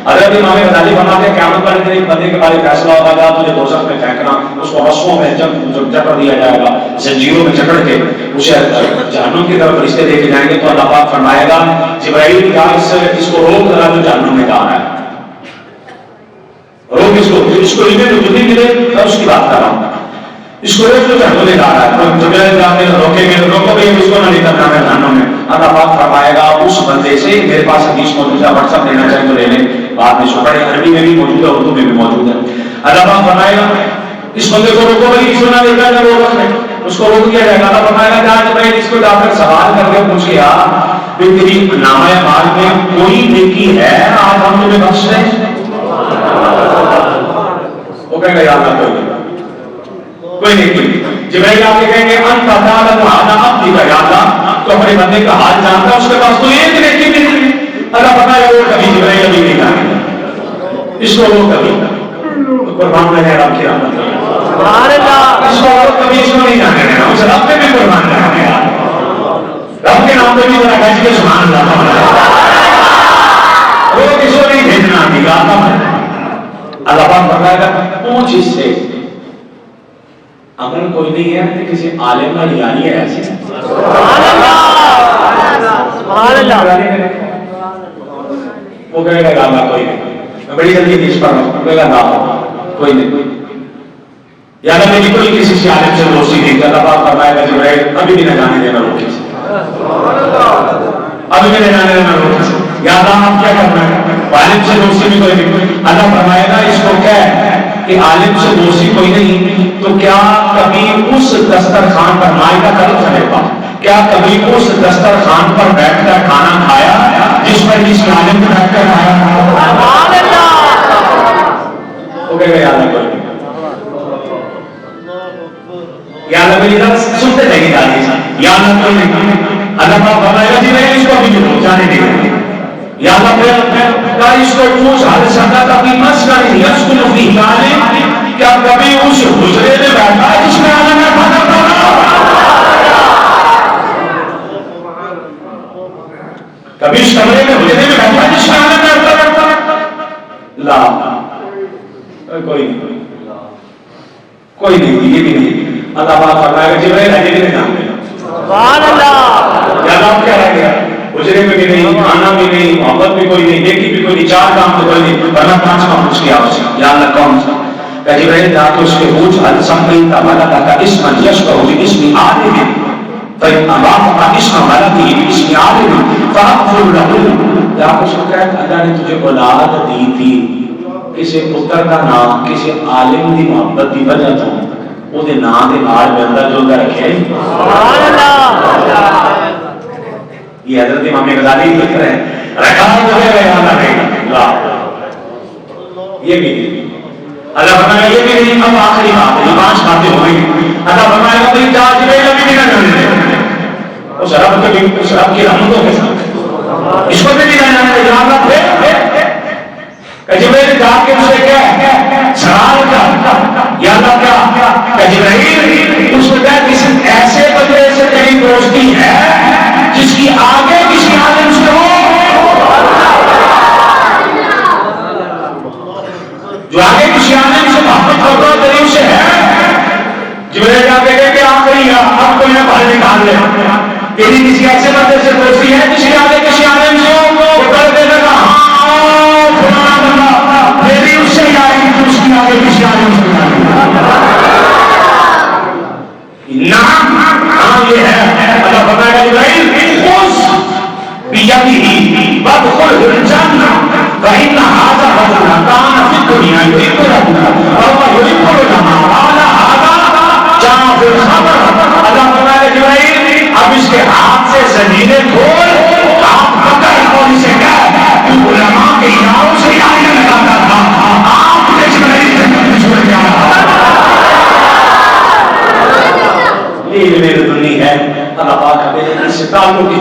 حضرت امام غزالی فرماتے ہیں قیامت والے دن ایک بندے کے بارے فیصلہ ہوگا جب تجھے دوزخ میں پھینکنا، اس کو رسووں میں جکڑ دیا جائے گا، زنجیروں میں جکڑ کے اسے جہنم کی طرف فرشتے لے کے جائیں گے، تو اللہ پاک فرمائے گا جبرائیل کیا اس کو روک ذرا جو جہنم میں جا رہا ہے، روک اس کو علم وجودی ملے، میں اس کی بات کر رہا ہوں، اس کو روک جو جہنم میں جا رہا ہے، تو جبرائیل جانے روکیں گے، روکو گے اس کو نہ لے کر جانا جہنم میں، اللہ پاک فرمائے گا اس بندے سے، میرے پاس حدیث موجود ہے، واٹس ایپ لینا چاہیں تو لے لیں، بعد میں سو پڑے، عربی میں بھی موجود ہے، اردو میں بھی موجود ہے، اللہ پاک فرمائے گا اس بندے کو روکو بھائی، اس کو نہ لے کر جانا دوزخ میں، اس کو روک دیا جائے گا، اللہ فرمائے گا جا جبرائیل اس کو جا کر سوال کر کے پوچھے کہ تیری نامہ اعمال میں کوئی نیکی ہے آپ ہم تمہیں بخش دیں؟ وہ کہے گا یا اللہ کوئی نیکی، جبرائیل آپ کے کہیں گے انت تعلم هذا عبدی کا یا اللہ تو اپنے بندے کا حال جانتا، اس کے پاس تو ایک نیکی بھی نہیں، اللہ پتہ ہے وہ کبھی جبرائیل ابھی نہیں جانے اس کو وہ کبھی قربان رہے رب کی رحمت سبحان اللہ، اس کو کبھی اس کو نہیں جانے دینا، اس رب پہ بھی قربان رہے رب کے نام پہ بھی ذرا کہہ کے سبحان اللہ، وہ کسی کو نہیں بھیجنا دیگا، اللہ پاک فرمائے گا پوچھ اس سے، اگر کوئی نہیں ہے تو کسی عالم کا یاری ہے ایسے سبحان اللہ، وہ کہے گا یا اللہ کوئی نہیں، میں بڑی جلدی حدیث پڑھ رہا ہوں، کہے گا نہ کوئی نہیں، یا اللہ میری کوئی کسی سے عالم سے دوستی نہیں، اللہ پاک فرمائے گا جبرائیل ابھی بھی نہ جانے دینا روکی سے، ابھی بھی نہ جانے دینا روکی سے، یا اللہ آپ کیا کرنا ہے، عالم سے دوستی بھی کوئی نہیں، اللہ فرمائے گا اس کو کیا ہے کہ عالم سے دوستی کوئی نہیں، تو کیا کبھی اس دسترخوان پر مائدہ کل چلے گا، کیا کبھی اس دسترخوان پر بیٹھ کر کھانا کھایا جس پر اس عالم نے بیٹھ کر کھایا، سبحان اللہ، وہ کہے گا یا اللہ کوئی نہیں، یا اللہ میری بات سنتے رہیے دادی، یا اللہ کوئی نہیں، اللہ پاک فرمائے گا جی میں اس کو بھی جانے دے گا، یا اللہ پھر اس کو پوچھ حال سکتا تھا کہ مسکن یسکن فی عالم، کیا کبھی اس حجرے میں بیٹھا ہے جس میں عالم نے کھانا کھانا، کبھی اس کمرے میں حجرے میں بیٹھا ہے جس میں عالم نے کھانا کھانا، لا کوئی نہیں، کوئی نہیں، یہ بھی نہیں، اللہ پاک فرمائے گا جبرائیل اجے نہیں جانتے سبحان اللہ، یا اللہ کیا رہ گیا، حجرے میں بھی نہیں، کھانا بھی نہیں، محبت بھی کوئی نہیں، نیکی بھی کوئی نہیں، چار کام تو کوئی نہیں، ورنہ پانچ کام پوچھ لیا اس سے، یا اللہ کون سا، کہ جبرائیل جا کے اس کے پوچھ حل سمعت ولدک اسما یشبہ باسم عالم فإن أضافك اسم ولده باسم عالم فأغفر له، یا اس کو کہا اللہ نے تجھے اولاد دی تھی، کسی پتر کا نام کسی عالم دی محبت دی وجہ تو وہ دے نام دے نال بندہ جو رکھے سبحان اللہ، یہ حضرت امام غزالی لکھ رہے ہیں رکھا جو ہے اللہ رہے گا، یہ بھی اللہ فرمائے یہ بھی نہیں، اب آخری بات ہے، یہ 5 باتیں ہوئی، اللہ فرمائے گا بھئی جا جبرائیل ابھی بھی نہ جانے دے، اس رب کی رحمتوں کے ساتھ اس کو بھی نہیں جانے دے، یا اللہ پھر کہ جبرائیل جا کے اسے کیا سوال کر، یا اللہ کیا کہ جبرائیل اس کو کہا کسی ایسے بندے سے تیری دوستی ہے جس کی آگے کسی عالم سے ہو، جو آگے کسی عالم سے محبت ہوگا تیری سے ہے، جبرائیل جا کے کہے کہ آخری اب کوئی نہ باہر نکال لے، تیری کسی ایسے بندے سے دوستی ہے جس کی آگے کسی عالم سے ہو، وہ کر دے گا ہاں فلانا بندہ میری اس سے ہی آئے گی تو اس کی آگے کسی عالم سے آئے گی، نام ہاں یہ ہے، اللہ فرمائے گا جبرائیل خذ بیدہ وادخل الجنہ فإن هذا الرجل كان في الدنيا يحب الرجل وهو يحب العلماء قال هذا جاء في الخبر، اللہ فرمائے گا جبرائیل اب اس کے ہاتھ سے زنجیریں کھول، آپ پکڑ اور اسے کہہ تو علماء کے اداروں سے آنے لگاتا تھا، آپ نے جبرائیل جنت چھوڑ کے آیا، یہ میرے دنیا ہے، اللہ پاک ہمیں اس تعلق کی